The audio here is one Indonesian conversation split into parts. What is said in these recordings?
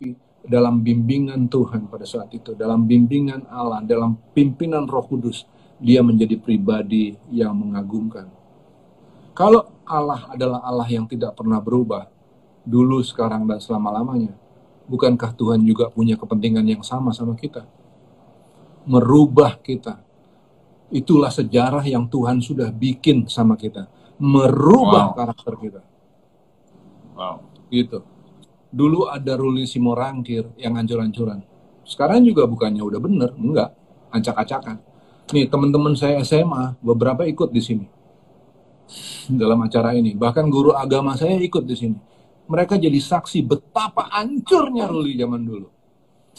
tapi dalam bimbingan Tuhan pada saat itu, dalam bimbingan Allah, dalam pimpinan Roh Kudus, dia menjadi pribadi yang mengagumkan. Kalau Allah adalah Allah yang tidak pernah berubah, dulu, sekarang, dan selama-lamanya, bukankah Tuhan juga punya kepentingan yang sama kita? Merubah kita. Itulah sejarah yang Tuhan sudah bikin sama kita. Merubah karakter kita. Gitu. Dulu ada Ruli Simorangkir yang ancur-ancuran. Sekarang juga bukannya udah bener, enggak. Acak-acakan. Nih, teman-teman saya SMA, beberapa ikut di sini. Dalam acara ini. Bahkan guru agama saya ikut di sini. Mereka jadi saksi betapa hancurnya Ruli zaman dulu.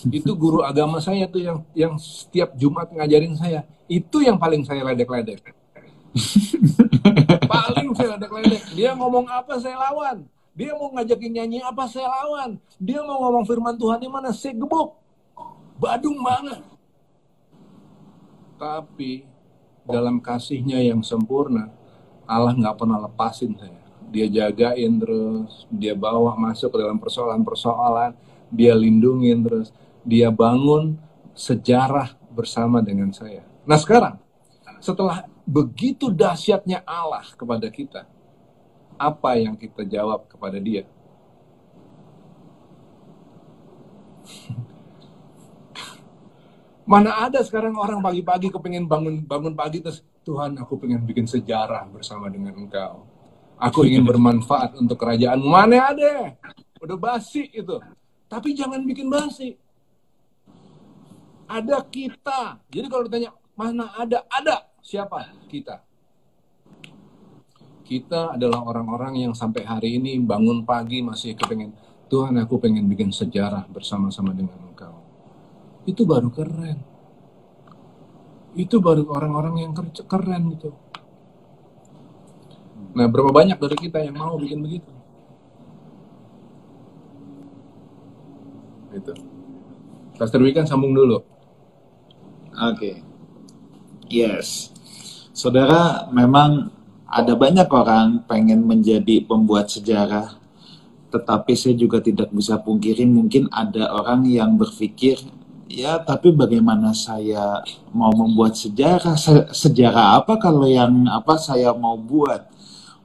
Itu guru agama saya tuh yang setiap Jumat ngajarin saya. Itu yang paling saya ledek-ledek. Paling saya ledek-ledek. Dia ngomong apa saya lawan. Dia mau ngajakin nyanyi apa saya lawan. Dia mau ngomong firman Tuhan di mana saya gebuk. Badung banget. Tapi dalam kasihnya yang sempurna, Allah nggak pernah lepasin saya. Dia jagain terus, dia bawa masuk ke dalam persoalan-persoalan, dia lindungin terus, dia bangun sejarah bersama dengan saya. Nah sekarang, setelah begitu dahsyatnya Allah kepada kita, apa yang kita jawab kepada dia? Mana ada sekarang orang pagi-pagi kepengen bangun pagi terus, Tuhan aku pengen bikin sejarah bersama dengan Engkau. Aku ingin bermanfaat untuk kerajaan. Mana ada? Udah basi itu. Tapi jangan bikin basi. Ada kita. Jadi kalau ditanya, mana ada? Ada. Siapa? Kita. Kita adalah orang-orang yang sampai hari ini bangun pagi masih kepengen, Tuhan aku pengen bikin sejarah bersama-sama dengan Engkau. Itu baru keren. Itu baru orang-orang yang keren itu. Nah, berapa banyak dari kita yang mau bikin begitu? Itu. Pastor Wikan sambung dulu. Oke. Yes. Saudara, memang ada banyak orang pengen menjadi pembuat sejarah, tetapi saya juga tidak bisa pungkiri mungkin ada orang yang berpikir, ya tapi bagaimana saya mau membuat sejarah? Sejarah apa kalau yang apa saya mau buat?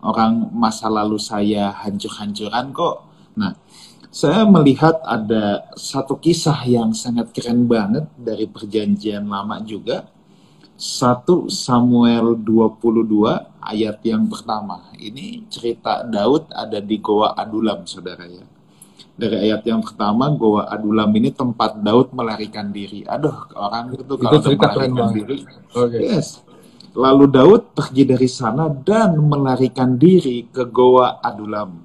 Orang masa lalu saya hancur-hancuran kok. Nah, saya melihat ada satu kisah yang sangat keren banget dari Perjanjian Lama juga. 1 Samuel 22 ayat yang pertama. Ini cerita Daud ada di Goa Adulam, saudara ya. Dari ayat yang pertama, Goa Adulam ini tempat Daud melarikan diri. Aduh, orang itu kalau melarikan diri. Okay. Yes. Lalu Daud pergi dari sana dan melarikan diri ke Goa Adulam.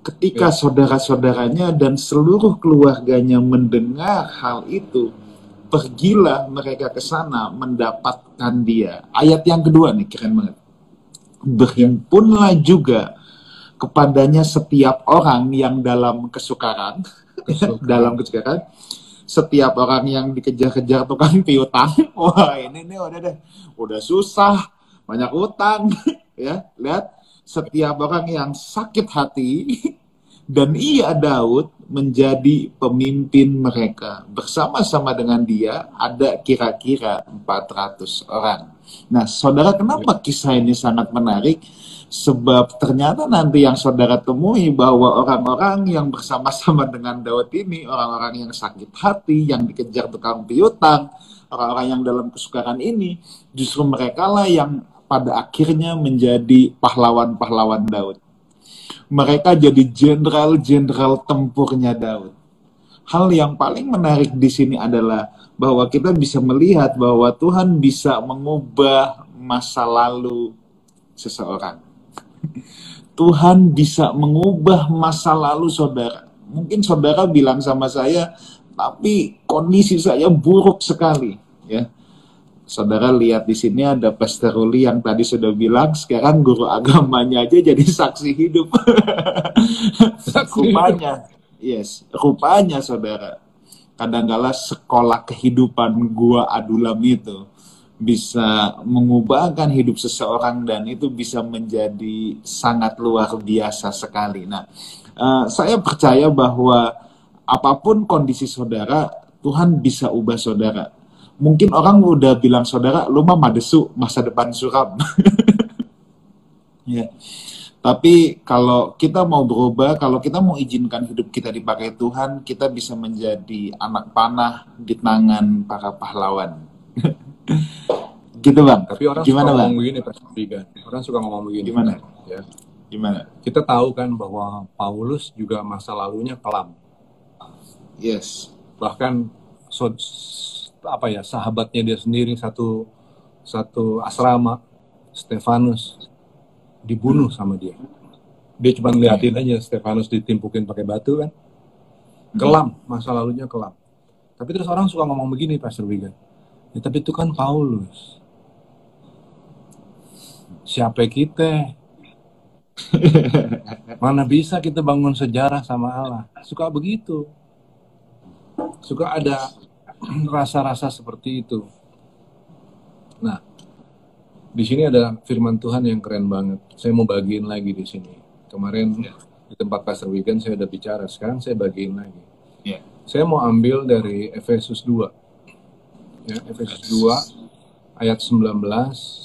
Ketika saudara-saudaranya dan seluruh keluarganya mendengar hal itu, pergilah mereka ke sana mendapatkan dia. Ayat yang kedua nih, keren banget. Berhimpunlah juga kepadanya setiap orang yang dalam kesukaran. Dalam kesukaran. Setiap orang yang dikejar-kejar tukang piutang. Wah, ini udah susah, banyak utang. Ya, lihat, setiap orang yang sakit hati, dan ia Daud menjadi pemimpin mereka. Bersama-sama dengan dia ada kira-kira 400 orang. Nah, saudara, kenapa kisah ini sangat menarik? Sebab ternyata nanti yang saudara temui bahwa orang-orang yang bersama-sama dengan Daud ini, orang-orang yang sakit hati, yang dikejar tukang piutang, orang-orang yang dalam kesukaran ini, justru mereka lah yang pada akhirnya menjadi pahlawan-pahlawan Daud. Mereka jadi jenderal-jenderal tempurnya Daud. Hal yang paling menarik di sini adalah bahwa kita bisa melihat bahwa Tuhan bisa mengubah masa lalu seseorang. Tuhan bisa mengubah masa lalu saudara. Mungkin saudara bilang sama saya, tapi kondisi saya buruk sekali. Ya, saudara lihat di sini ada Pastor Ruli yang tadi sudah bilang, sekarang guru agamanya aja jadi saksi hidup. Rupanya, rupanya saudara, kadangkala sekolah kehidupan gua Adulam itu bisa mengubahkan hidup seseorang dan itu bisa menjadi sangat luar biasa sekali. Nah, saya percaya bahwa apapun kondisi saudara, Tuhan bisa ubah saudara. Mungkin orang udah bilang saudara, lu mah madesu, masa depan suram. Ya. Tapi kalau kita mau berubah, kalau kita mau izinkan hidup kita dipakai Tuhan, kita bisa menjadi anak panah di tangan para pahlawan. Gitu Bang. Tapi orang Gimana suka Bang? ngomong begini, Pastor Vigan. Orang suka ngomong begini. Gimana? Ya. Gimana? Kita tahu kan bahwa Paulus juga masa lalunya kelam. Yes. Bahkan sahabatnya dia sendiri satu asrama, Stefanus, dibunuh sama dia. Dia cuma ngeliatin aja Stefanus ditimpukin pakai batu kan. Kelam, masa lalunya kelam. Tapi terus orang suka ngomong begini, Pastor Wigan. Ya, tapi itu kan Paulus. Siapa kita? Mana bisa kita bangun sejarah sama Allah? Suka begitu. Suka ada rasa-rasa seperti itu. Nah, di sini ada firman Tuhan yang keren banget. Saya mau bagiin lagi di sini. Kemarin di tempat Pastor Wigan saya udah bicara. Sekarang saya bagiin lagi. Yeah. Saya mau ambil dari Efesus 2. Ya, Efesus 2 ayat 19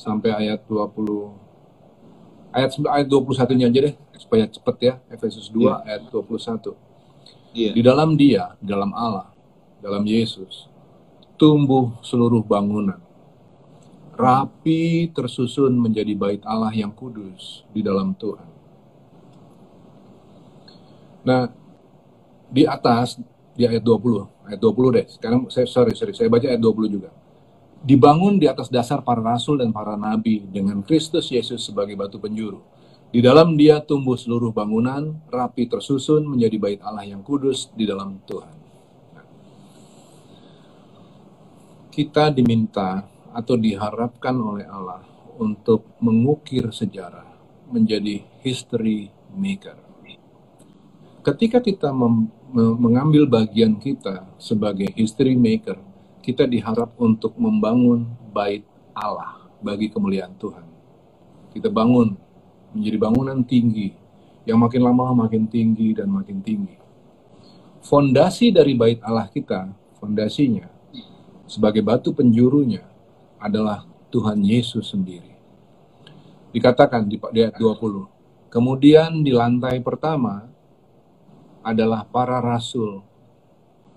sampai ayat 20. Ayat 21-nya aja deh supaya cepet ya. Efesus 2 ayat 21. Di dalam Dia, dalam Allah, dalam Yesus, tumbuh seluruh bangunan, rapi tersusun menjadi bait Allah yang kudus di dalam Tuhan. Nah, di atas, di ayat 20 deh. Sekarang saya baca ayat 20 juga. Dibangun di atas dasar para rasul dan para nabi dengan Kristus Yesus sebagai batu penjuru. Di dalam Dia tumbuh seluruh bangunan, rapi tersusun menjadi bait Allah yang kudus di dalam Tuhan. Nah, kita diminta atau diharapkan oleh Allah untuk mengukir sejarah, menjadi history maker. Ketika kita mengambil bagian kita sebagai history maker, kita diharap untuk membangun bait Allah bagi kemuliaan Tuhan. Kita bangun menjadi bangunan tinggi, yang makin lama makin tinggi dan makin tinggi. Fondasi dari bait Allah kita, fondasinya, sebagai batu penjurunya, adalah Tuhan Yesus sendiri. Dikatakan di ayat 20, kemudian di lantai pertama adalah para rasul.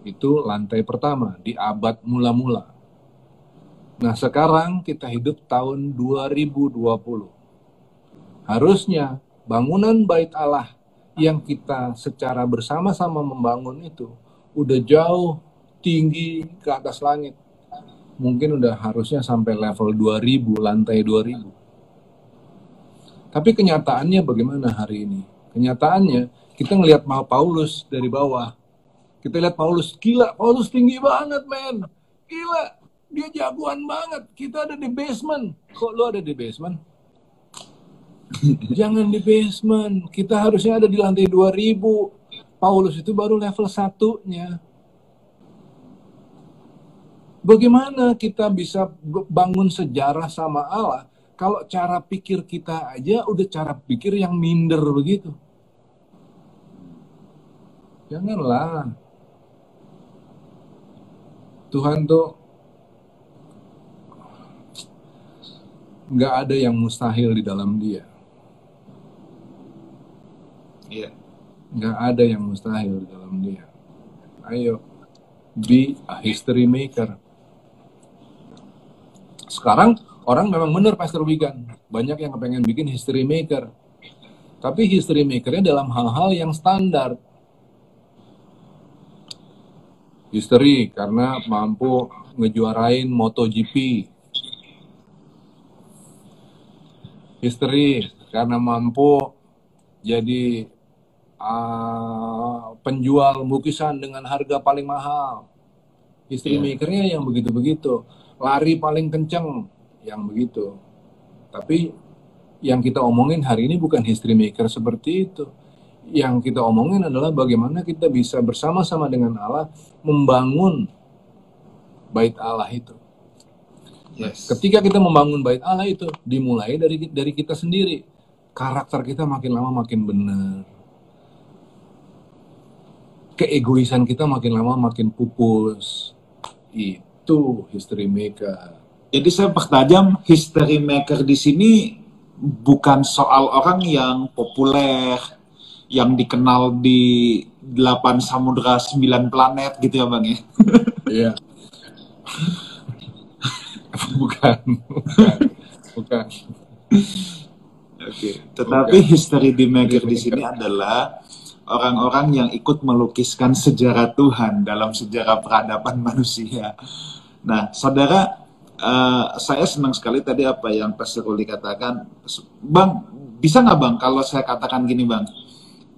Itu lantai pertama, di abad mula-mula. Nah, sekarang kita hidup tahun 2020. Harusnya bangunan bait Allah yang kita secara bersama-sama membangun itu udah jauh tinggi ke atas langit. Mungkin udah harusnya sampai level 2000, lantai 2000. Tapi kenyataannya bagaimana hari ini? Kenyataannya kita ngelihat Paulus dari bawah. Kita lihat Paulus, gila, Paulus tinggi banget, men. Gila, dia jagoan banget. Kita ada di basement. Kok lo ada di basement? Jangan di basement. Kita harusnya ada di lantai 2000. Paulus itu baru level 1-nya. Bagaimana kita bisa bangun sejarah sama Allah kalau cara pikir kita aja udah cara pikir yang minder begitu? Janganlah. Tuhan tuh nggak ada yang mustahil di dalam Dia. Iya. Nggak ada yang mustahil di dalam Dia. Ayo, be a history maker. Sekarang orang memang benar, Pastor Wigan. Banyak yang kepengen bikin history maker. Tapi history makernya dalam hal-hal yang standar. History karena mampu ngejuarain MotoGP. History karena mampu jadi penjual lukisan dengan harga paling mahal. History makernya yang begitu-begitu. Lari paling kenceng, yang begitu. Tapi yang kita omongin hari ini bukan history maker seperti itu. Yang kita omongin adalah bagaimana kita bisa bersama-sama dengan Allah membangun bait Allah itu. Yes. Ketika kita membangun bait Allah itu dimulai dari kita sendiri. Karakter kita makin lama makin benar. keegoisan kita makin lama makin pupus. Itu history maker. Jadi saya pertajam, history maker di sini bukan soal orang yang populer, yang dikenal di 8 samudra 9 planet gitu ya Bang ya? Iya. bukan. Oke. Tetapi history maker di sini adalah orang-orang yang ikut melukiskan sejarah Tuhan dalam sejarah peradaban manusia. Nah, saudara, saya senang sekali tadi apa yang Pastor Uli katakan. Bang, bisa nggak Bang kalau saya katakan gini Bang,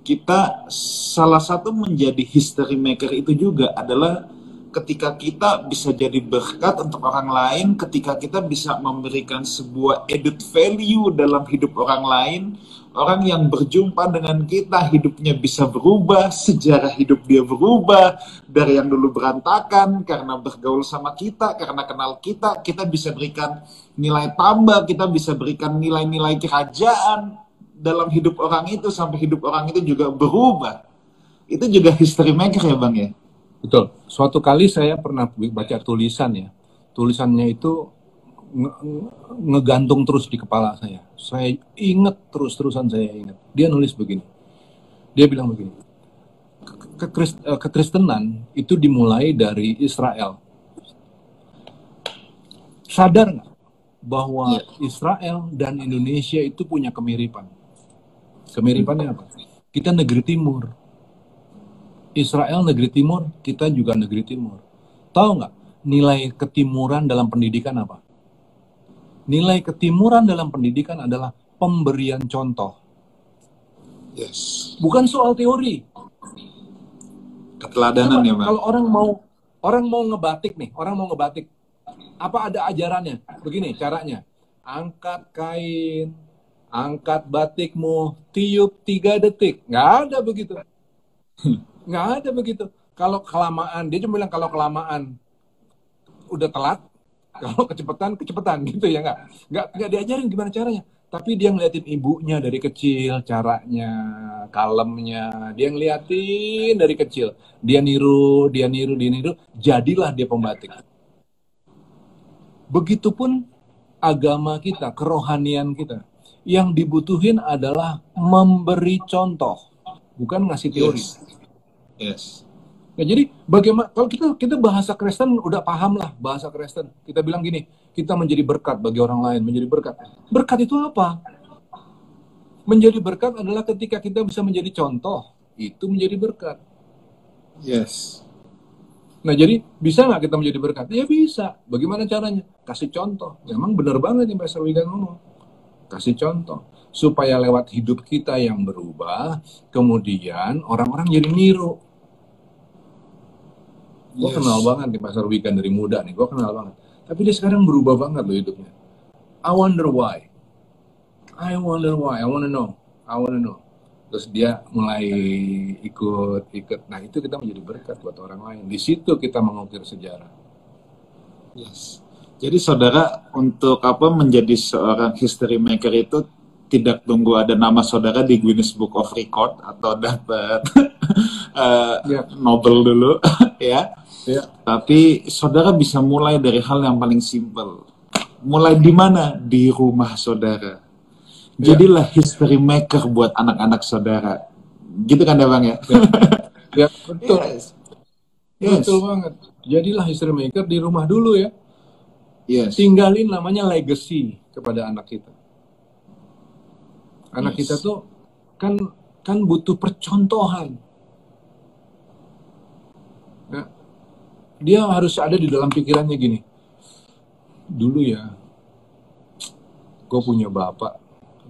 kita salah satu menjadi history maker itu juga adalah ketika kita bisa jadi berkat untuk orang lain, ketika kita bisa memberikan sebuah added value dalam hidup orang lain, orang yang berjumpa dengan kita hidupnya bisa berubah, sejarah hidup dia berubah, dari yang dulu berantakan karena bergaul sama kita, karena kenal kita, kita bisa berikan nilai tambah, kita bisa berikan nilai-nilai kerajaan dalam hidup orang itu, sampai hidup orang itu juga berubah. Itu juga history maker ya Bang ya? Betul. Suatu kali saya pernah baca tulisan ya. Tulisannya itu ngegantung terus di kepala saya. Saya ingat terus-terusan saya ingat. Dia nulis begini. Dia bilang begini. Kekristenan itu dimulai dari Israel. Sadar nggak bahwa Israel dan Indonesia itu punya kemiripan? Kemiripannya apa? Kita negeri timur. Israel negeri timur, kita juga negeri timur. Tahu nggak nilai ketimuran dalam pendidikan apa? Nilai ketimuran dalam pendidikan adalah pemberian contoh. Yes. Bukan soal teori. Keteladanan ya Bang. Kalau orang mau ngebatik nih, apa ada ajarannya? Begini caranya. Angkat kain, angkat batikmu, tiup 3 detik. Nggak ada begitu. Nggak ada begitu. Kalau kelamaan, dia cuma bilang kalau kelamaan udah telat, kalau kecepatan gitu ya nggak diajarin gimana caranya. Tapi dia ngeliatin ibunya dari kecil, caranya, kalemnya, dia ngeliatin dari kecil. Dia niru, jadilah dia pembatik. Begitupun agama kita, kerohanian kita. Yang dibutuhin adalah memberi contoh, bukan ngasih teori. Yes. Nah, jadi bagaimana kalau kita bahasa Kristen udah paham lah bahasa Kristen. Kita bilang gini, kita menjadi berkat bagi orang lain, menjadi berkat. Berkat itu apa? Menjadi berkat adalah ketika kita bisa menjadi contoh, itu menjadi berkat. Yes. Nah, jadi bisa nggak kita menjadi berkat? Ya bisa. Bagaimana caranya? Kasih contoh. Memang benar banget yang Pastor Wigan ngomong. Kasih contoh. Supaya lewat hidup kita yang berubah, kemudian orang-orang jadi niru. Gue kenal banget nih Pastor Wigan dari muda nih, gue kenal banget. Tapi dia sekarang berubah banget loh hidupnya. I wonder why. I wanna know. Terus dia mulai ikut. Nah itu kita menjadi berkat buat orang lain. Di situ kita mengukir sejarah. Yes. Jadi saudara untuk menjadi seorang history maker itu tidak tunggu ada nama saudara di Guinness Book of Record atau dapat Nobel dulu ya. Tapi saudara bisa mulai dari hal yang paling simpel. Mulai di mana? Di rumah saudara. Jadilah history maker buat anak-anak saudara. Gitu kan ya Bang ya? Ya betul. Yes. Betul banget. Jadilah history maker di rumah dulu ya. Yes. Tinggalin namanya legacy kepada anak kita. Anak kita tuh kan butuh percontohan. Nah, dia harus ada di dalam pikirannya gini. Dulu ya, gue punya bapak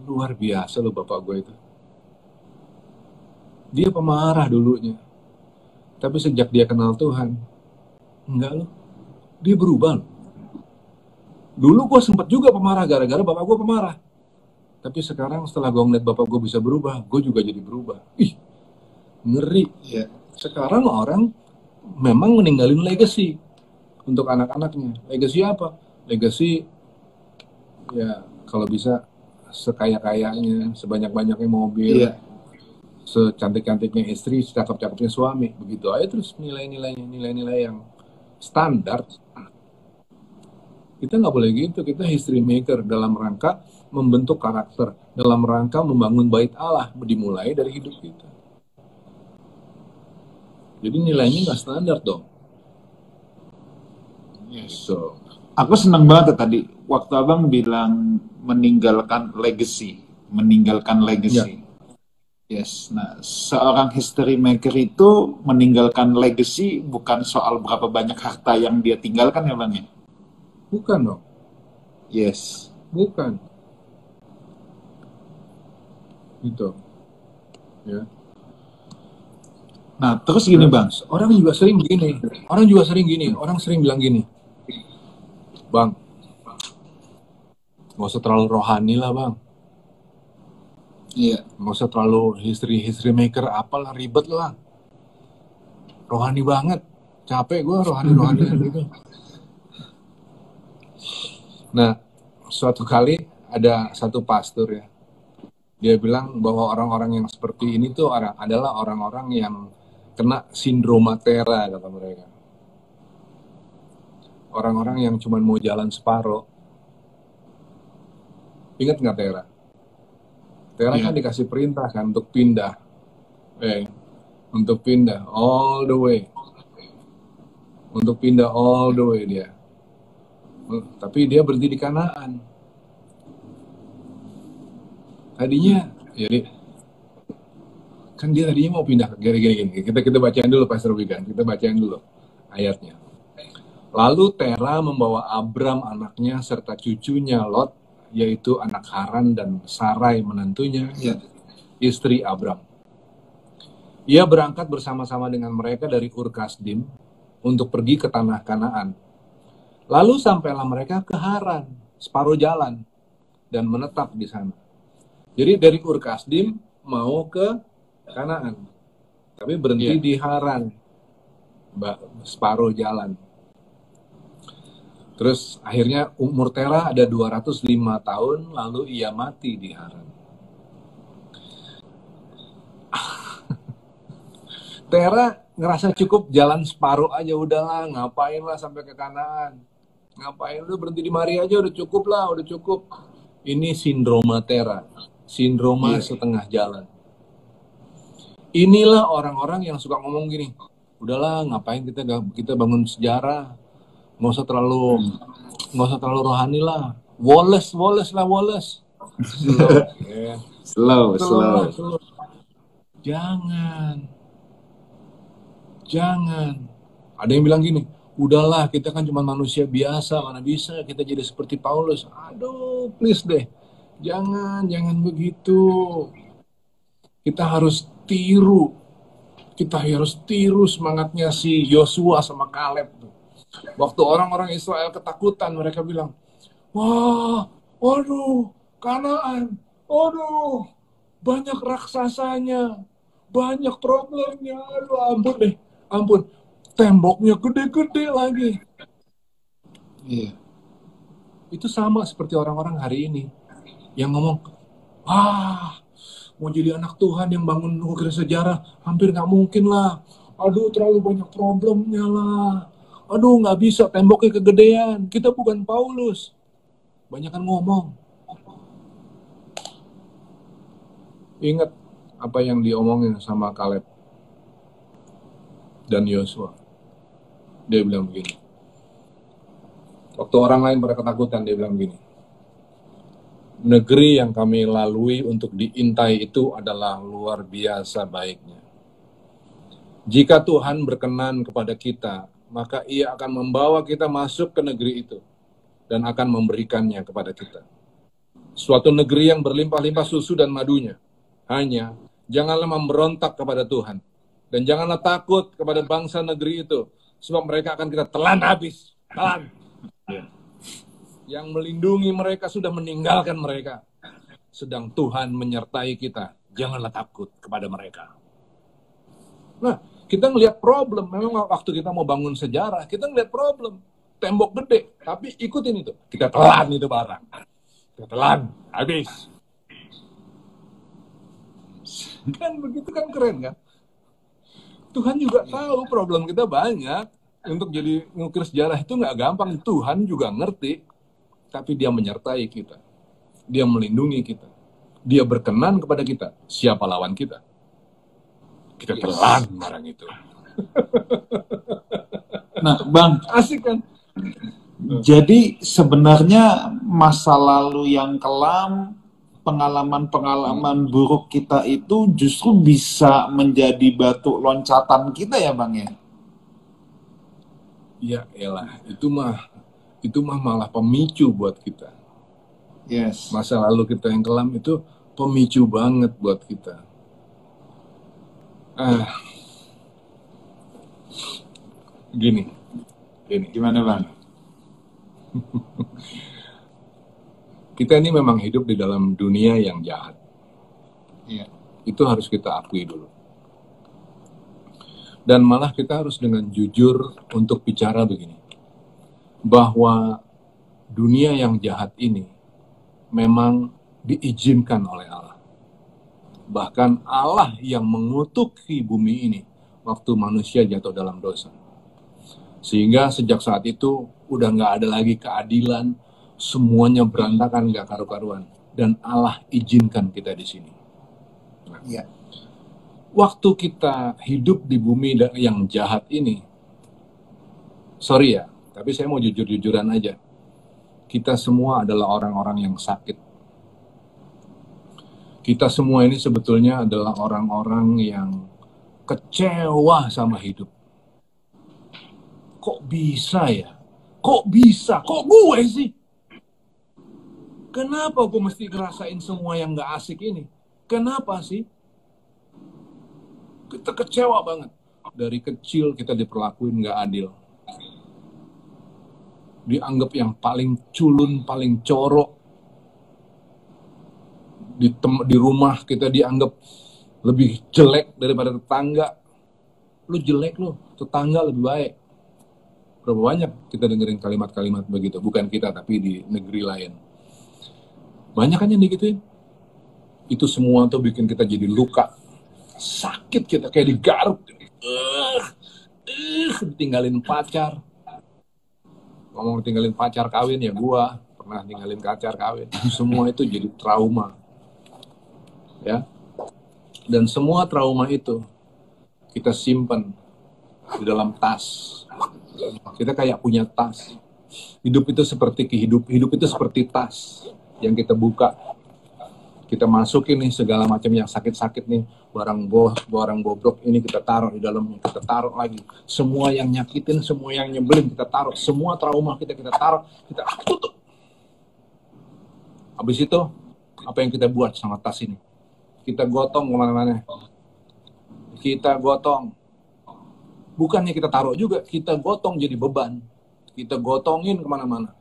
luar biasa loh bapak gue itu. Dia pemarah dulunya, tapi sejak dia kenal Tuhan, enggak loh, dia berubah loh. Dulu gue sempat juga pemarah gara-gara bapak gue pemarah. Tapi sekarang setelah gue ngeliat bapak gue bisa berubah, gue juga jadi berubah. Ih, ngeri. Ya. Sekarang orang memang meninggalin legacy untuk anak-anaknya. Legacy apa? Legacy, ya kalau bisa sekaya-kayanya, sebanyak-banyaknya mobil. Iya. secantik-cantiknya istri, secakep-cakepnya suami, begitu aja terus nilai-nilainya, nilai-nilai yang standar. Kita nggak boleh gitu, kita history maker dalam rangka membentuk karakter, dalam rangka membangun bait Allah, dimulai dari hidup kita. Jadi nilainya nggak standar dong. Yes. So, Aku senang banget tadi waktu abang bilang meninggalkan legacy. Yes, nah seorang history maker itu meninggalkan legacy bukan soal berapa banyak harta yang dia tinggalkan ya bang ya? bukan dong, Yes. bukan. Gitu. Ya. Nah terus gini bang, Orang sering bilang gini, Bang, nggak usah terlalu rohani lah bang, iya, nggak usah terlalu history maker, apalah ribet lah, rohani banget, capek gue rohanian gitu. Nah, suatu kali ada satu pastor ya, dia bilang bahwa orang-orang yang seperti ini tuh adalah orang-orang yang kena sindroma Tera, kata mereka. Orang-orang yang cuma mau jalan separoh. Ingat nggak Tera? Tera Iya. kan dikasih perintah kan untuk pindah. Untuk pindah all the way. Untuk pindah all the way dia. Tapi dia berhenti di Kanaan. Tadinya, jadi kan dia tadinya mau pindah gini. Kita bacain dulu Pastor Wigan, kita bacain dulu ayatnya. Lalu Tera membawa Abram anaknya serta cucunya Lot, yaitu anak Haran dan Sarai menantunya, istri Abram. Ia berangkat bersama-sama dengan mereka dari Ur Kasdim untuk pergi ke tanah Kanaan. Lalu sampailah mereka ke Haran, separuh jalan, dan menetap di sana. Jadi dari Ur Kasdim mau ke Kanaan, tapi berhenti di Haran, separuh jalan. Terus akhirnya umur Tera ada 205 tahun, lalu ia mati di Haran. Tera ngerasa cukup jalan separuh aja, udahlah, ngapain lah sampai ke Kanaan. Ngapain lu berhenti di mari aja, udah cukup lah, udah cukup. Ini sindroma Tera, sindroma setengah jalan. Inilah orang-orang yang suka ngomong gini, udahlah ngapain kita bangun sejarah, nggak usah terlalu rohani lah, Wallace. Slow. Jangan. Ada yang bilang gini, udahlah kita kan cuma manusia biasa, mana bisa kita jadi seperti Paulus. Aduh, please deh, jangan begitu. Kita harus tiru semangatnya si Yosua sama Kaleb tuh. Waktu orang-orang Israel ketakutan, mereka bilang, wah, waduh, Kanaan, waduh, banyak raksasanya, banyak problemnya, aduh ampun, temboknya gede-gede lagi. Iya. Itu sama seperti orang-orang hari ini, yang ngomong, wah, mau jadi anak Tuhan yang bangun ukir sejarah, hampir nggak mungkin lah, aduh terlalu banyak problemnya lah. Aduh, nggak bisa, temboknya kegedean. Kita bukan Paulus. Banyakan ngomong. Ingat apa yang diomongin sama Kaleb dan Yosua. Dia bilang begini. Waktu orang lain pada ketakutan, dia bilang begini. Negeri yang kami lalui untuk diintai itu adalah luar biasa baiknya. Jika Tuhan berkenan kepada kita, maka ia akan membawa kita masuk ke negeri itu dan akan memberikannya kepada kita. Suatu negeri yang berlimpah-limpah susu dan madunya. Hanya janganlah memberontak kepada Tuhan dan janganlah takut kepada bangsa negeri itu, sebab mereka akan kita telan habis. Telan. Yang melindungi mereka sudah meninggalkan mereka. Sedang Tuhan menyertai kita. Janganlah takut kepada mereka. Nah, kita ngelihat problem. Memang waktu kita mau bangun sejarah, kita ngelihat problem. Tembok gede, tapi ikutin itu. Kita telan itu barang. Kita telan, habis. Kan begitu kan keren kan? Tuhan juga tahu problem kita banyak. Untuk jadi ngukir sejarah itu nggak gampang. Tuhan juga ngerti. Tapi dia menyertai kita. Dia melindungi kita. Dia berkenan kepada kita. Siapa lawan kita? Kita telan barang itu. Nah, Bang, Asik kan? jadi sebenarnya masa lalu yang kelam, pengalaman-pengalaman buruk kita itu justru bisa menjadi batu loncatan kita ya, Bang ya? Ya elah, itu mah malah pemicu buat kita. Yes. Masa lalu kita yang kelam itu pemicu banget buat kita. Gini. Gimana, Bang? Kita ini memang hidup di dalam dunia yang jahat. Iya. Itu harus kita akui dulu. Dan malah kita harus dengan jujur untuk bicara begini. Bahwa dunia yang jahat ini memang diizinkan oleh Allah. Bahkan Allah yang mengutuki bumi ini waktu manusia jatuh dalam dosa. Sehingga sejak saat itu udah nggak ada lagi keadilan, semuanya berantakan, nggak karu-karuan. Dan Allah izinkan kita di sini. Nah, Iya. waktu kita hidup di bumi yang jahat ini, sorry ya, tapi saya mau jujur-jujuran aja. Kita semua adalah orang-orang yang sakit. Kita semua ini sebetulnya adalah orang-orang yang kecewa sama hidup. Kok bisa ya? Kok bisa? Kok gue sih? Kenapa gue mesti ngerasain semua yang gak asik ini? Kenapa sih? Kita kecewa banget. Dari kecil kita diperlakuin gak adil. Dianggap yang paling culun, paling corok. Di rumah kita dianggap lebih jelek daripada tetangga. Lu jelek lu, tetangga lebih baik. Berapa banyak kita dengerin kalimat-kalimat begitu. Bukan kita, tapi di negeri lain. Banyak kan yang digituin. Itu semua tuh bikin kita jadi luka. Sakit kita, kayak digaruk. Ditinggalin pacar. Ngomong tinggalin pacar kawin ya, gua pernah tinggalin pacar kawin. Semua itu jadi trauma. Ya. Dan semua trauma itu kita simpan di dalam tas. Kita kayak punya tas. Hidup itu seperti hidup itu seperti tas yang kita buka. Kita masukin nih segala macam yang sakit-sakit nih, barang bobrok ini kita taruh di dalamnya, kita taruh lagi. Semua yang nyakitin, semua yang nyebelin kita taruh, semua trauma kita taruh, kita tutup. Habis itu apa yang kita buat sama tas ini? Kita gotong kemana-mana. Kita gotong. Bukannya kita taruh juga, kita gotong jadi beban. Kita gotongin kemana-mana.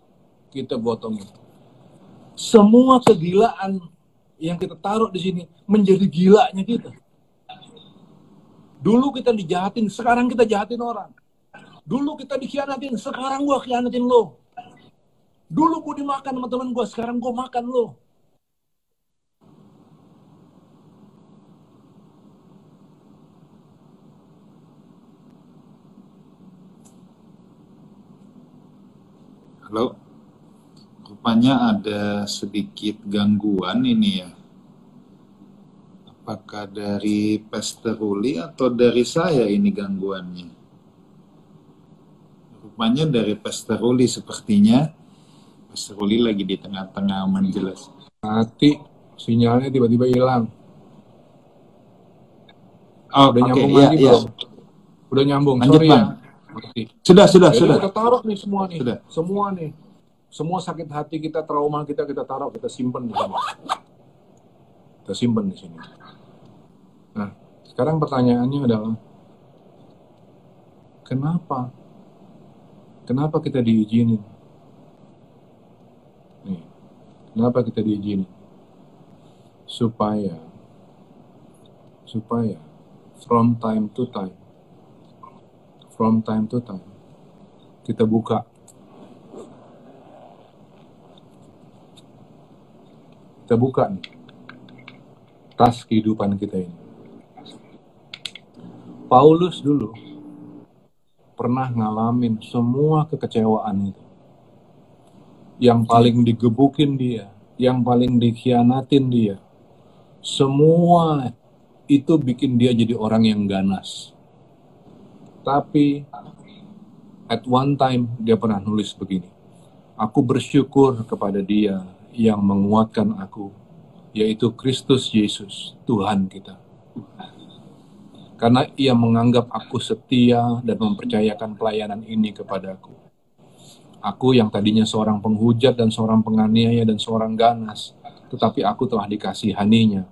Kita gotongin. Semua kegilaan yang kita taruh di sini menjadi gilanya kita. Dulu kita dijahatin, sekarang kita jahatin orang. Dulu kita dikhianatin, sekarang gua khianatin lo. Dulu gua dimakan sama teman gua, sekarang gua makan lo. Halo, rupanya ada sedikit gangguan ini ya. Apakah dari Pastor Ruli atau dari saya ini gangguannya? Rupanya dari Pastor Ruli sepertinya. Pastor Ruli lagi di tengah-tengah menjelas. Mati, sinyalnya tiba-tiba hilang. Oh, udah nyambung iya, lagi iya. belum? Udah nyambung, Lanjut, sorry Bang. ya. Jadi Sudah. kita taruh nih semua nih. Sudah. Semua nih. Semua sakit hati kita, trauma kita taruh, kita simpen di sini. Kita simpen di sini. Nah, sekarang pertanyaannya adalah kenapa? Kenapa kita diizinin? Nih, kenapa kita diizinin? Supaya from time to time kita buka nih tas kehidupan kita ini. Paulus dulu pernah ngalamin semua kekecewaan itu. Yang paling digebukin dia, yang paling dikhianatin dia. Semua itu bikin dia jadi orang yang ganas. Tapi at one time dia pernah nulis begini. Aku bersyukur kepada Dia yang menguatkan aku, yaitu Kristus Yesus, Tuhan kita. Karena Ia menganggap aku setia dan mempercayakan pelayanan ini kepadaku. Aku yang tadinya seorang penghujat dan seorang penganiaya dan seorang ganas, tetapi aku telah dikasihaninya,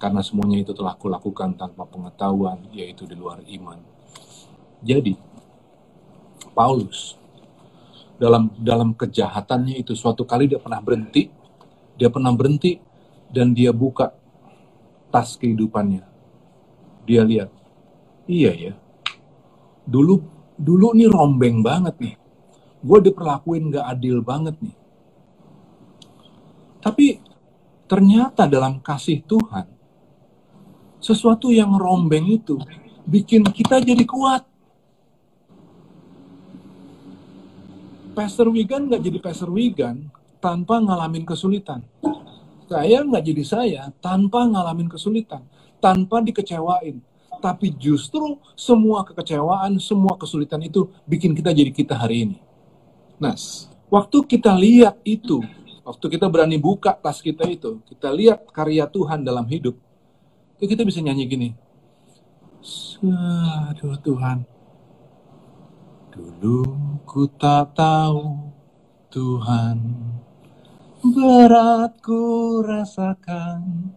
karena semuanya itu telah kulakukan tanpa pengetahuan, yaitu di luar iman. Jadi, Paulus dalam kejahatannya itu suatu kali dia pernah berhenti dan dia buka tas kehidupannya. Dia lihat, iya ya, dulu nih rombeng banget nih, gue diperlakuin gak adil banget nih. Tapi ternyata dalam kasih Tuhan, sesuatu yang rombeng itu bikin kita jadi kuat. Pastor Wigan nggak jadi Pastor Wigan tanpa ngalamin kesulitan. Saya nggak jadi saya tanpa ngalamin kesulitan, tanpa dikecewain. Tapi justru semua kekecewaan, semua kesulitan itu bikin kita jadi kita hari ini. Nah, waktu kita lihat itu, waktu kita berani buka tas kita itu, kita lihat karya Tuhan dalam hidup, itu kita bisa nyanyi gini. Aduh Tuhan, dulu ku tak tahu Tuhan, berat ku rasakan.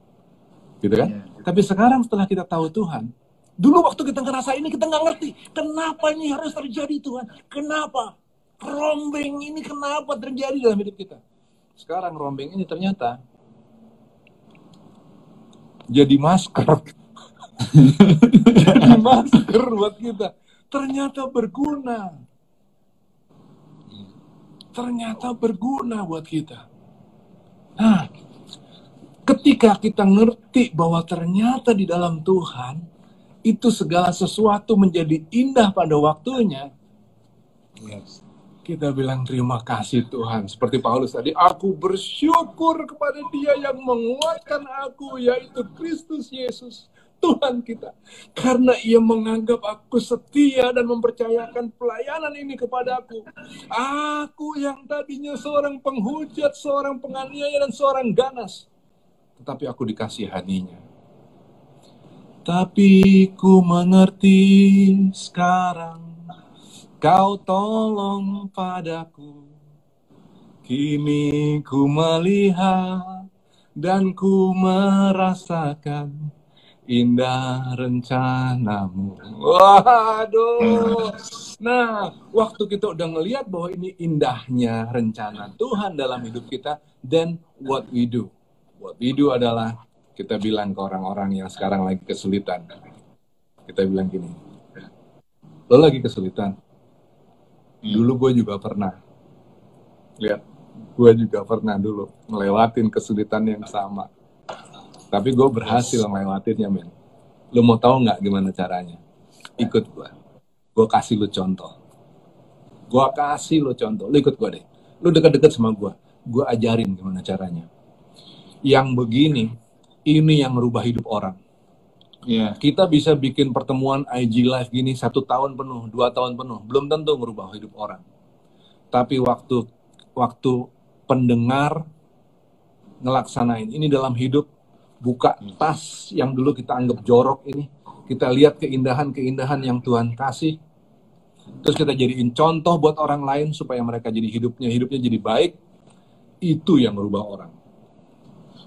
Gitu kan? Tapi sekarang setelah kita tahu Tuhan, dulu waktu kita ngerasa ini kita nggak ngerti. Kenapa ini harus terjadi Tuhan? Kenapa? Rombeng ini kenapa terjadi dalam hidup kita? Sekarang rombeng ini ternyata jadi masker. Jadi masker buat kita. Ternyata berguna. Ternyata berguna buat kita. Nah, ketika kita ngerti bahwa ternyata di dalam Tuhan, itu segala sesuatu menjadi indah pada waktunya, kita bilang terima kasih Tuhan. Seperti Paulus tadi, aku bersyukur kepada Dia yang menguatkan aku, yaitu Kristus Yesus, Tuhan kita. Karena Ia menganggap aku setia dan mempercayakan pelayanan ini kepadaku. Aku yang tadinya seorang penghujat, seorang penganiaya, dan seorang ganas. Tetapi aku dikasihaninya. Tapi ku mengerti sekarang, Kau tolong padaku. Kini ku melihat dan ku merasakan indah rencanamu. Waduh. Nah, waktu kita udah ngelihat bahwa ini indahnya rencana Tuhan dalam hidup kita, then what we do? What we do adalah kita bilang ke orang-orang yang sekarang lagi kesulitan. Kita bilang gini, lo lagi kesulitan? Dulu gue juga pernah. Lihat, gue juga pernah dulu ngelewatin kesulitan yang sama. Tapi gue berhasil ngelewatinnya, men. Lu mau tahu nggak gimana caranya? Ikut gue. Gue kasih lu contoh. Lu ikut gue deh. Lu deket-deket sama gue. Gue ajarin gimana caranya. Yang begini, ini yang merubah hidup orang. Kita bisa bikin pertemuan IG Live gini 1 tahun penuh, 2 tahun penuh. Belum tentu merubah hidup orang. Tapi waktu pendengar ngelaksanain ini dalam hidup, buka tas yang dulu kita anggap jorok ini, kita lihat keindahan-keindahan yang Tuhan kasih, terus kita jadiin contoh buat orang lain supaya mereka jadi hidupnya jadi baik, itu yang merubah orang.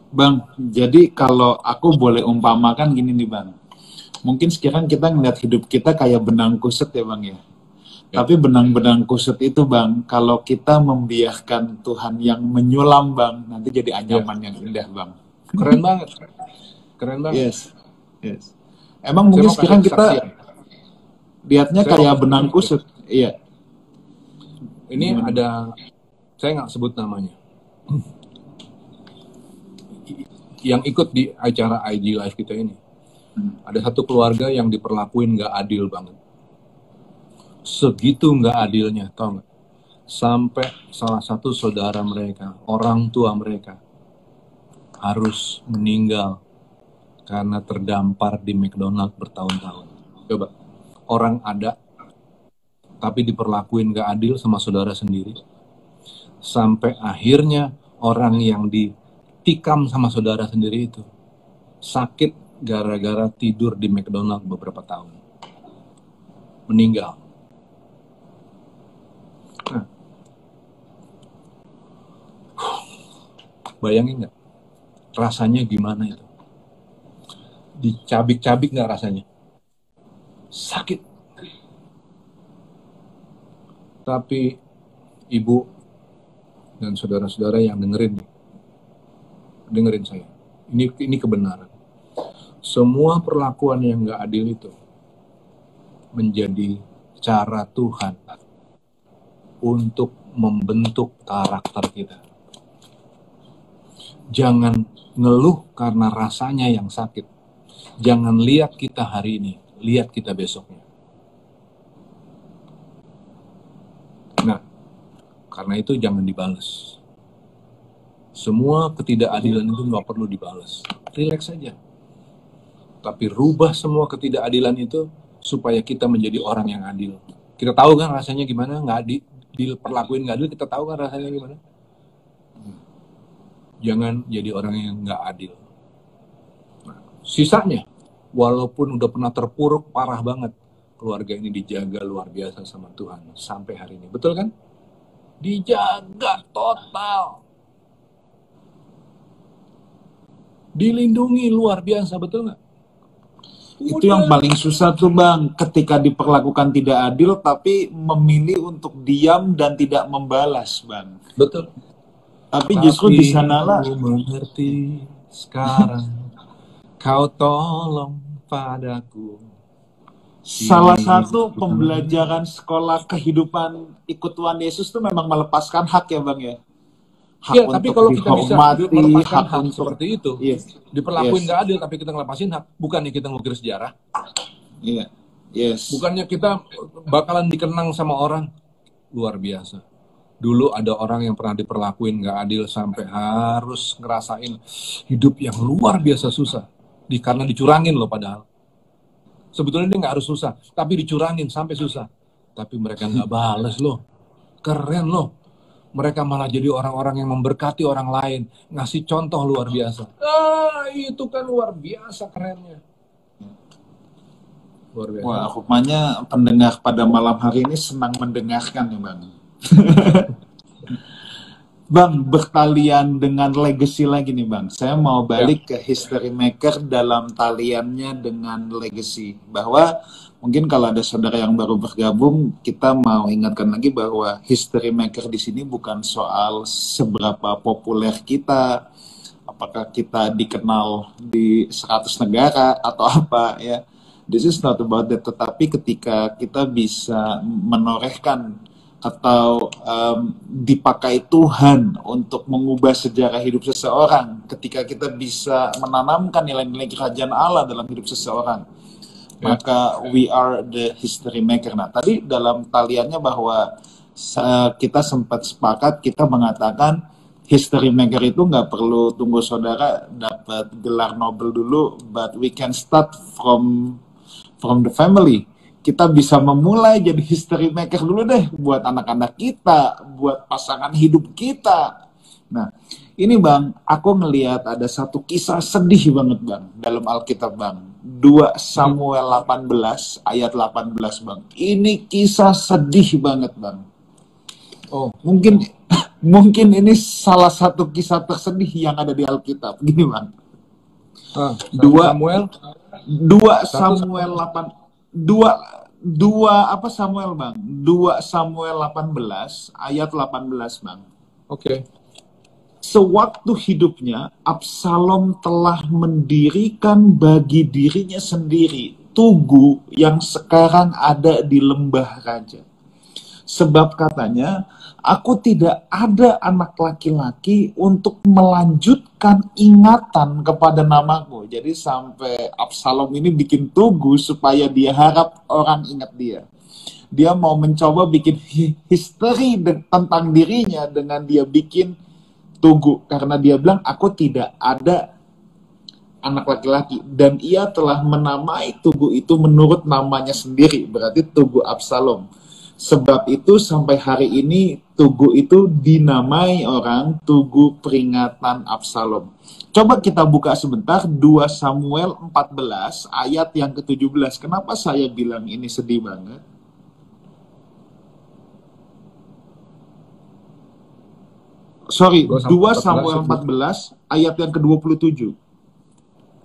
Bang, jadi kalau aku boleh umpamakan gini nih Bang, mungkin sekarang kita ngeliat hidup kita kayak benang kusut ya Bang ya. Tapi benang-benang kusut itu Bang, kalau kita membiarkan Tuhan yang menyulam Bang, nanti jadi anyaman yang indah Bang. Keren banget. Yes. Emang mungkin sekarang kita lihatnya kayak benang kusut. Iya. Ini ada, saya nggak sebut namanya. yang ikut di acara IG Live kita ini, ada satu keluarga yang diperlakuin nggak adil banget. Segitu nggak adilnya, tau nggak? Sampai salah satu saudara mereka, orang tua mereka, harus meninggal karena terdampar di McDonald bertahun-tahun. Coba, orang ada, tapi diperlakuin nggak adil sama saudara sendiri. Sampai akhirnya orang yang ditikam sama saudara sendiri itu sakit gara-gara tidur di McDonald beberapa tahun. Meninggal. Nah, bayangin nggak? Rasanya gimana itu? Dicabik-cabik nggak rasanya? Sakit. Tapi ibu dan saudara-saudara yang dengerin saya. Ini kebenaran. Semua perlakuan yang nggak adil itu menjadi cara Tuhan untuk membentuk karakter kita. Jangan ngeluh karena rasanya yang sakit. Jangan lihat kita hari ini, lihat kita besoknya. Nah, karena itu jangan dibalas. Semua ketidakadilan itu nggak perlu dibalas. Relax saja. Tapi rubah semua ketidakadilan itu supaya kita menjadi orang yang adil. Kita tahu kan rasanya gimana? Diperlakuin nggak adil, kita tahu kan rasanya gimana? Jangan jadi orang yang nggak adil. Nah, sisanya, walaupun udah pernah terpuruk parah banget, keluarga ini dijaga luar biasa sama Tuhan sampai hari ini. Betul kan? Dijaga total. Dilindungi luar biasa, betul nggak? Itu yang paling susah tuh Bang, ketika diperlakukan tidak adil tapi memilih untuk diam dan tidak membalas Bang. Betul. Tapi justru di sanalah aku mengerti sekarang, kau tolong padaku. salah satu pembelajaran sekolah kehidupan ikut Tuhan Yesus tuh memang melepaskan hak ya Bang ya. Hak Ya, tapi kalau kita bisa dihormati, melepaskan hak untuk seperti itu, yes, diperlakuin yes, nggak adil, tapi kita ngelepasin hak, bukannya kita ngukir sejarah, iya, yes. bukannya kita bakalan dikenang sama orang. Luar biasa. Dulu ada orang yang pernah diperlakuin nggak adil sampai harus ngerasain hidup yang luar biasa susah, karena dicurangin loh padahal. Sebetulnya dia nggak harus susah, tapi dicurangin sampai susah. Tapi mereka nggak bales loh. Keren loh. Mereka malah jadi orang-orang yang memberkati orang lain. Ngasih contoh luar biasa. Itu kan luar biasa kerennya. Luar biasa. Wah, rupanya pendengar pada malam hari ini senang mendengarkan ya Bang. Bang, bertalian dengan legacy lagi nih Bang. Saya mau balik ke History Maker dalam taliannya dengan legacy. Bahwa mungkin kalau ada saudara yang baru bergabung, kita mau ingatkan lagi bahwa History Maker di sini bukan soal seberapa populer kita, apakah kita dikenal di 100 negara atau apa ya. This is not about that. Tetapi ketika kita bisa menorehkan atau dipakai Tuhan untuk mengubah sejarah hidup seseorang, ketika kita bisa menanamkan nilai-nilai kerajaan Allah dalam hidup seseorang, maka we are the history maker. Nah, tadi dalam taliannya bahwa kita sempat sepakat, kita mengatakan history maker itu nggak perlu tunggu saudara dapat gelar Nobel dulu, but we can start from the family. Kita bisa memulai jadi history maker dulu deh buat anak-anak kita, buat pasangan hidup kita. Nah, ini Bang, aku ngelihat ada satu kisah sedih banget Bang dalam Alkitab Bang. 2 Samuel 18 ayat 18 Bang. Ini kisah sedih banget Bang. Oh, mungkin ini salah satu kisah tersedih yang ada di Alkitab. Gini Bang. 2 Samuel 18 ayat 18 Bang. Oke. Sewaktu hidupnya Absalom telah mendirikan bagi dirinya sendiri tugu yang sekarang ada di lembah raja. Sebab katanya aku tidak ada anak laki-laki untuk melanjutkan ingatan kepada namaku. Jadi sampai Absalom ini bikin tugu supaya dia harap orang ingat dia. Dia mau mencoba bikin history tentang dirinya dengan dia bikin tugu. Karena dia bilang, aku tidak ada anak laki-laki. Dan ia telah menamai tugu itu menurut namanya sendiri. Berarti tugu Absalom. Sebab itu sampai hari ini tugu itu dinamai orang Tugu Peringatan Absalom. Coba kita buka sebentar 2 Samuel 14 ayat yang ke-17. Kenapa saya bilang ini sedih banget? Sorry, 2 Samuel 14 ayat yang ke-27.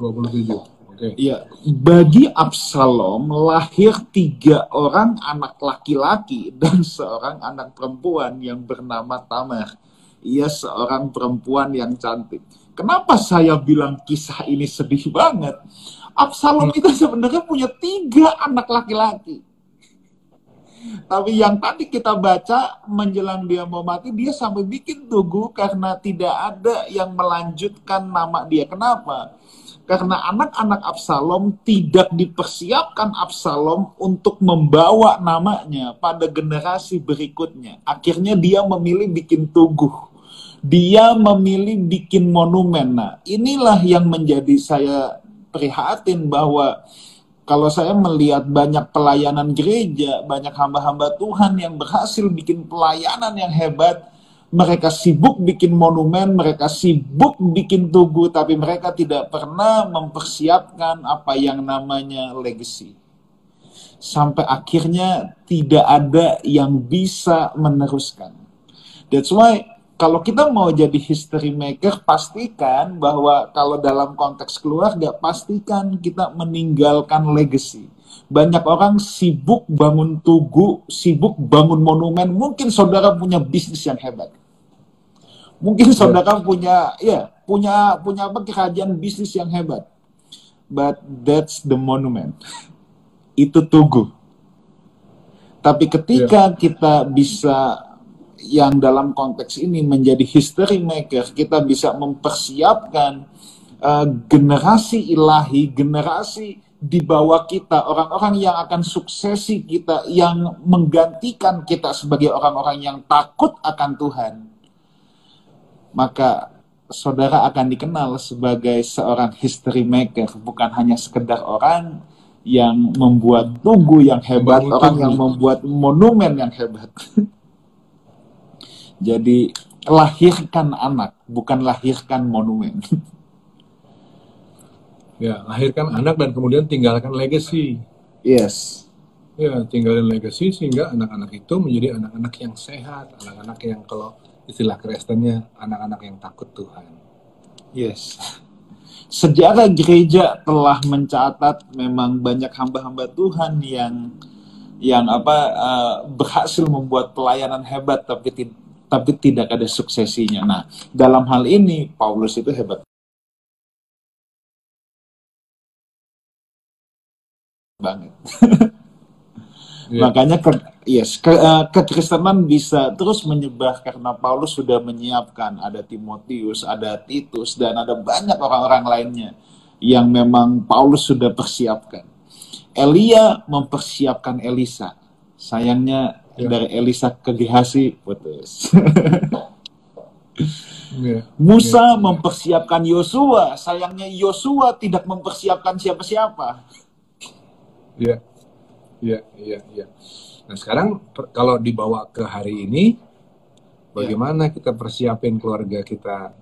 27. Ya, bagi Absalom lahir 3 orang anak laki-laki dan seorang anak perempuan yang bernama Tamar. Ia seorang perempuan yang cantik. Kenapa saya bilang kisah ini sedih banget? Absalom itu sebenarnya punya 3 anak laki-laki. Tapi yang tadi kita baca menjelang dia mau mati, dia sampai bikin tugu karena tidak ada yang melanjutkan nama dia. Kenapa? Karena anak-anak Absalom tidak dipersiapkan Absalom untuk membawa namanya pada generasi berikutnya. Akhirnya dia memilih bikin tugu. Dia memilih bikin monumen. Nah, inilah yang menjadi saya prihatin bahwa kalau saya melihat banyak pelayanan gereja, banyak hamba-hamba Tuhan yang berhasil bikin pelayanan yang hebat, mereka sibuk bikin monumen, mereka sibuk bikin tugu, tapi mereka tidak pernah mempersiapkan apa yang namanya legacy. Sampai akhirnya tidak ada yang bisa meneruskan. That's why kalau kita mau jadi history maker, pastikan bahwa kalau dalam konteks keluarga, pastikan kita meninggalkan legacy. Banyak orang sibuk bangun tugu, sibuk bangun monumen. Mungkin saudara punya bisnis yang hebat. Mungkin saudara punya apa, kerajaan bisnis yang hebat. But that's the monument. Itu tugu. Tapi ketika kita bisa yang dalam konteks ini menjadi history maker, kita bisa mempersiapkan generasi ilahi, generasi di bawah kita, orang-orang yang akan suksesi kita, yang menggantikan kita sebagai orang-orang yang takut akan Tuhan, maka saudara akan dikenal sebagai seorang history maker, bukan hanya sekedar orang yang membuat tugu yang hebat, orang yang membuat monumen yang hebat. Jadi lahirkan anak, bukan lahirkan monumen. Ya, lahirkan anak dan kemudian tinggalkan legacy. Yes. Ya, tinggalin legacy sehingga anak-anak itu menjadi anak-anak yang sehat, anak-anak yang, kalau istilah Kristennya, anak-anak yang takut Tuhan. Yes. Sejarah gereja telah mencatat memang banyak hamba-hamba Tuhan yang berhasil membuat pelayanan hebat tapi tidak ada suksesinya. Nah, dalam hal ini Paulus itu hebat banget. Makanya kekristenan bisa terus menyebar karena Paulus sudah menyiapkan, ada Timotius, ada Titus, dan ada banyak orang-orang lainnya yang memang Paulus sudah persiapkan. Elia mempersiapkan Elisa. Sayangnya dari Elisa ke Gehazi putus. Musa mempersiapkan Yosua. Sayangnya Yosua tidak mempersiapkan siapa-siapa. Iya. Nah, sekarang kalau dibawa ke hari ini, bagaimana kita persiapin keluarga kita?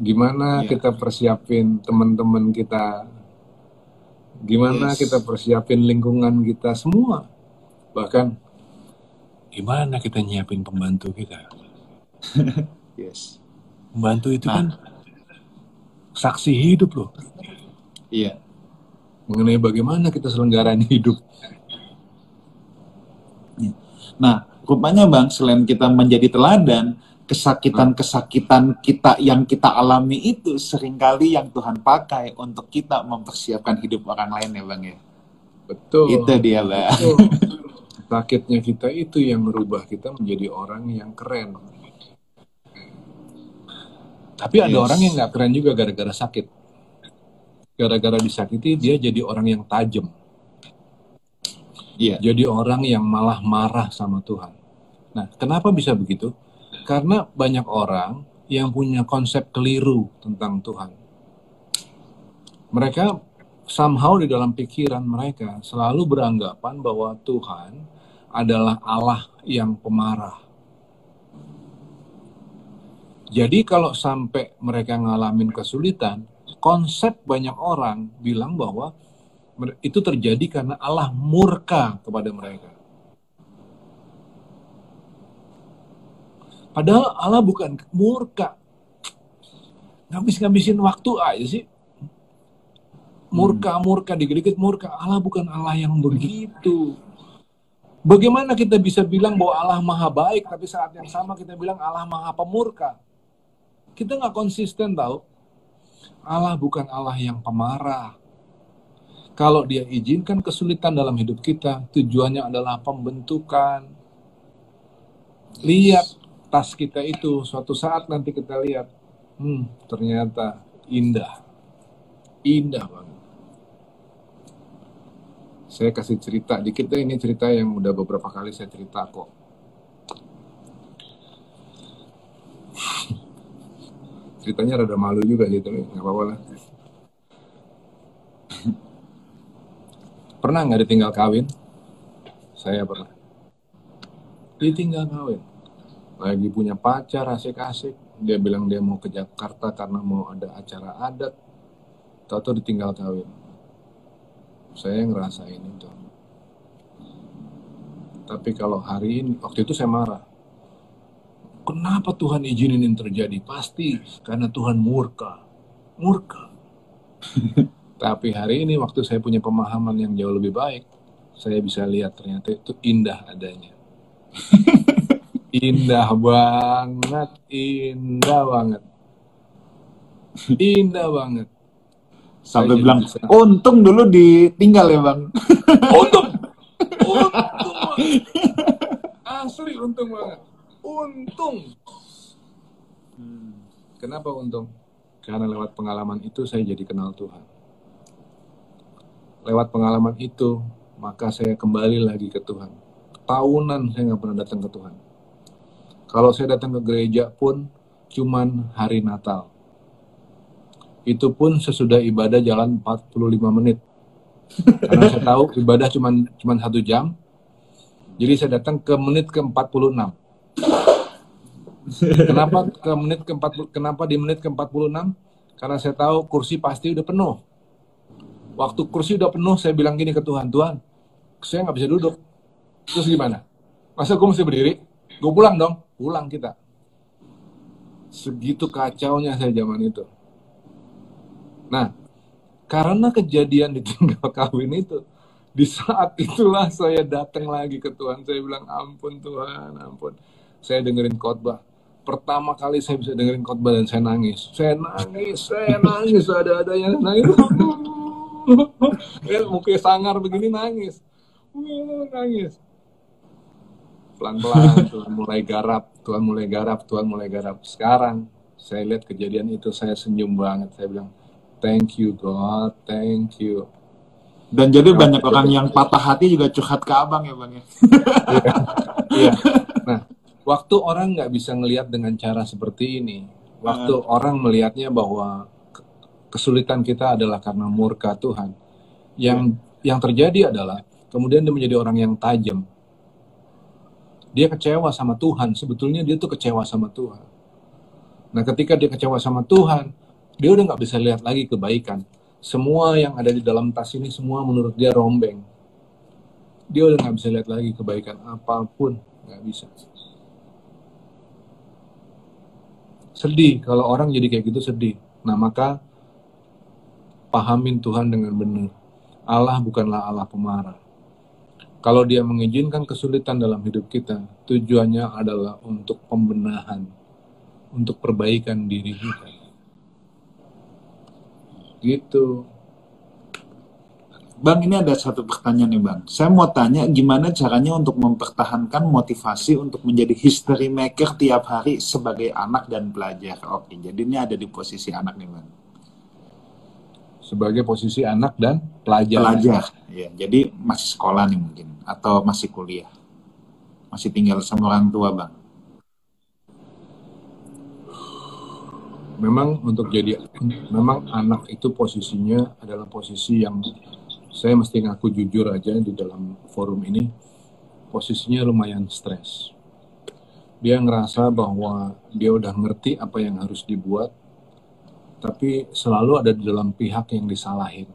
Gimana kita persiapin teman-teman kita? Gimana kita persiapin lingkungan kita semua? Bahkan gimana kita nyiapin pembantu kita? Yes. Pembantu itu kan saksi hidup loh. Iya. Mengenai bagaimana kita selenggarain hidup. Nah, rupanya Bang, selain kita menjadi teladan, kesakitan-kesakitan kita yang kita alami itu seringkali yang Tuhan pakai untuk kita mempersiapkan hidup orang lain ya Bang ya. Betul. Itu dia Bang. Sakitnya kita itu yang merubah kita menjadi orang yang keren. Tapi ada orang yang nggak keren juga gara-gara sakit. Gara-gara disakiti, dia jadi orang yang tajam. Jadi orang yang malah marah sama Tuhan. Nah, kenapa bisa begitu? Karena banyak orang yang punya konsep keliru tentang Tuhan. Mereka somehow di dalam pikiran mereka selalu beranggapan bahwa Tuhan adalah Allah yang pemarah. Jadi kalau sampai mereka ngalamin kesulitan, konsep banyak orang bilang bahwa itu terjadi karena Allah murka kepada mereka. Padahal Allah bukan murka. Ngabis-ngabisin waktu aja sih. Murka, dikit-dikit murka. Allah bukan Allah yang begitu. Bagaimana kita bisa bilang bahwa Allah maha baik, tapi saat yang sama kita bilang Allah maha pemurka? Kita nggak konsisten tahu. Allah bukan Allah yang pemarah. Kalau dia izinkan kesulitan dalam hidup kita, tujuannya adalah pembentukan. Lihat tas kita itu, suatu saat nanti kita lihat, ternyata indah. Indah banget. Saya kasih cerita dikit deh, ini cerita yang udah beberapa kali saya cerita kok. Ceritanya rada malu juga gitu, nggak apa-apa lah. Pernah nggak ditinggal kawin? Saya pernah. Ditinggal kawin. Lagi punya pacar asik-asik, dia bilang dia mau ke Jakarta karena mau ada acara adat. Tahu-tahu ditinggal kawin. Saya ngerasain itu. Tapi kalau hari ini, waktu itu saya marah. Kenapa Tuhan izinin ini terjadi? Pasti karena Tuhan murka. Murka. Tapi hari ini waktu saya punya pemahaman yang jauh lebih baik, saya bisa lihat ternyata itu indah adanya. Indah banget, indah banget. Indah banget. Sampai bilang, untung dulu ditinggal ya Bang. Untung banget. Asli untung banget. Untung. Kenapa untung? Karena lewat pengalaman itu saya jadi kenal Tuhan. Lewat pengalaman itu, maka saya kembali lagi ke Tuhan. Tahunan saya nggak pernah datang ke Tuhan. Kalau saya datang ke gereja pun, cuman hari Natal. Itu pun sesudah ibadah jalan 45 menit. Karena saya tahu ibadah cuman 1 jam. Jadi saya datang ke menit ke-46. Kenapa di menit ke-46? Karena saya tahu kursi pasti udah penuh. Waktu kursi udah penuh, saya bilang gini ke Tuhan, Tuhan, saya nggak bisa duduk. Terus gimana? Masa gue mesti berdiri? Gue pulang dong. Pulang kita. Segitu kacaunya saya zaman itu. Nah, karena kejadian ditinggal kawin itu, di saat itulah saya datang lagi ke Tuhan. Saya bilang, ampun Tuhan, ampun. Saya dengerin khotbah. Pertama kali saya bisa dengerin khotbah dan saya nangis. Saya nangis, ada-adanya nangis. Mukanya sangar begini nangis. Nangis. Pelan-pelan Tuhan mulai garap. Sekarang saya lihat kejadian itu, saya senyum banget. Saya bilang, thank you God, thank you. Dan jadi banyak orang yang patah hati juga curhat ke Abang ya Bang ya. Iya. Nah, waktu orang nggak bisa ngelihat dengan cara seperti ini, waktu orang melihatnya bahwa kesulitan kita adalah karena murka Tuhan, yang terjadi adalah kemudian dia menjadi orang yang tajam. Dia kecewa sama Tuhan. Sebetulnya dia tuh kecewa sama Tuhan. Nah, ketika dia kecewa sama Tuhan, dia udah nggak bisa lihat lagi kebaikan. Semua yang ada di dalam tas ini semua menurut dia rombeng. Dia udah nggak bisa lihat lagi kebaikan apapun, nggak bisa. Sedih kalau orang jadi kayak gitu, sedih. Nah, maka pahamin Tuhan dengan benar. Allah bukanlah Allah pemarah. Kalau dia mengizinkan kesulitan dalam hidup kita, tujuannya adalah untuk pembenahan, untuk perbaikan diri kita. Gitu. Bang, ini ada satu pertanyaan nih Bang. Saya mau tanya gimana caranya untuk mempertahankan motivasi untuk menjadi history maker tiap hari sebagai anak dan pelajar. Oke, jadi ini ada di posisi anak nih Bang. Sebagai posisi anak dan pelajar. Pelajar, ya. Jadi masih sekolah nih mungkin, atau masih kuliah. Masih tinggal sama orang tua Bang. Memang anak itu posisinya adalah posisi yang saya mesti ngaku jujur aja di dalam forum ini, posisinya lumayan stres. Dia ngerasa bahwa dia udah ngerti apa yang harus dibuat, tapi selalu ada di dalam pihak yang disalahin.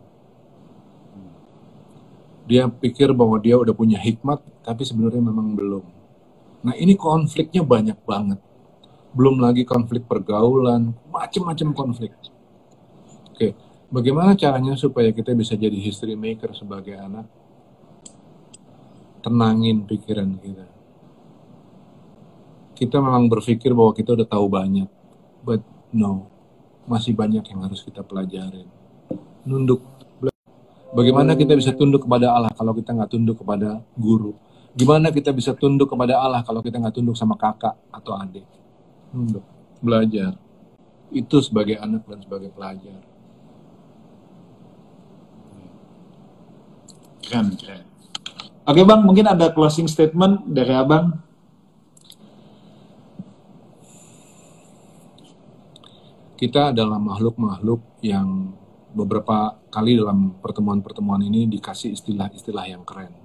Dia pikir bahwa dia udah punya hikmat, tapi sebenarnya memang belum. Nah, ini konfliknya banyak banget. Belum lagi konflik pergaulan, macam-macam konflik. Oke, bagaimana caranya supaya kita bisa jadi history maker sebagai anak? Tenangin pikiran kita. Kita memang berpikir bahwa kita udah tahu banyak, but no, masih banyak yang harus kita pelajarin. Nunduk. Bagaimana kita bisa tunduk kepada Allah kalau kita nggak tunduk kepada guru? Gimana kita bisa tunduk kepada Allah kalau kita nggak tunduk sama kakak atau adik? Nunduk, belajar. Itu sebagai anak dan sebagai pelajar. Keren. Oke Bang, mungkin ada closing statement dari Abang. Kita adalah makhluk-makhluk yang beberapa kali dalam pertemuan-pertemuan ini dikasih istilah-istilah yang keren.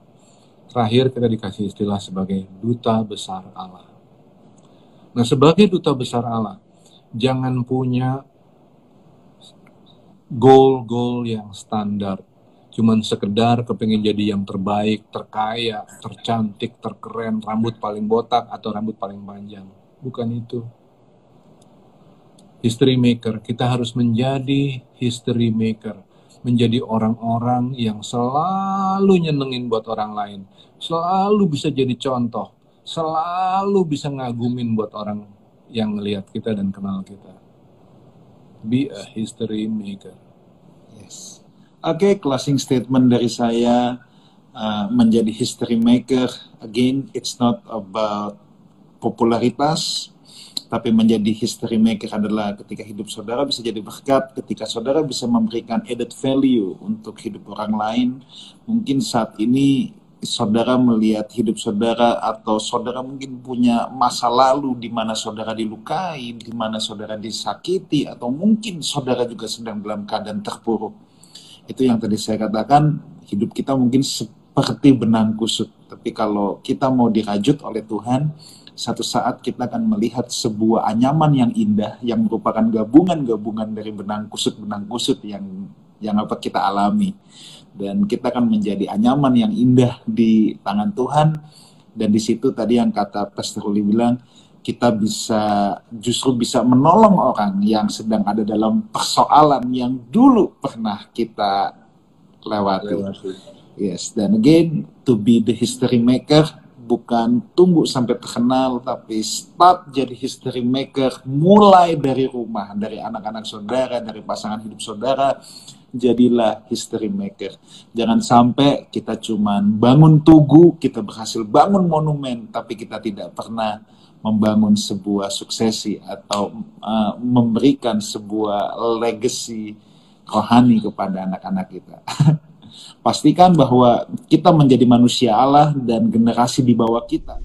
Terakhir kita dikasih istilah sebagai duta besar Allah. Nah, sebagai duta besar Allah, jangan punya goal-goal yang standar. Cuman sekedar kepingin jadi yang terbaik, terkaya, tercantik, terkeren, rambut paling botak atau rambut paling panjang. Bukan itu. History maker, kita harus menjadi history maker. Menjadi orang-orang yang selalu nyenengin buat orang lain. Selalu bisa jadi contoh. Selalu bisa ngagumin buat orang yang ngelihat kita dan kenal kita. Be a history maker. Yes. Oke, closing statement dari saya, menjadi history maker. Again, it's not about popularitas, tapi menjadi history maker adalah ketika hidup saudara bisa jadi berkat, ketika saudara bisa memberikan added value untuk hidup orang lain. Mungkin saat ini saudara melihat hidup saudara, atau saudara mungkin punya masa lalu di mana saudara dilukai, di mana saudara disakiti, atau mungkin saudara juga sedang dalam keadaan terpuruk. Itu yang tadi saya katakan, hidup kita mungkin seperti benang kusut, tapi kalau kita mau dirajut oleh Tuhan, satu saat kita akan melihat sebuah anyaman yang indah, yang merupakan gabungan-gabungan dari benang kusut yang apa kita alami. Dan kita akan menjadi anyaman yang indah di tangan Tuhan. Dan di situ tadi yang kata Pastor Uli bilang, kita justru bisa menolong orang yang sedang ada dalam persoalan yang dulu pernah kita lewati. Yes, dan again, to be the history maker, bukan tunggu sampai terkenal, tapi start jadi history maker mulai dari rumah, dari anak-anak saudara, dari pasangan hidup saudara. Jadilah history maker. Jangan sampai kita cuman bangun tugu, kita berhasil bangun monumen, tapi kita tidak pernah membangun sebuah suksesi atau memberikan sebuah legacy rohani kepada anak-anak kita. Pastikan bahwa kita menjadi manusia Allah dan generasi di bawah kita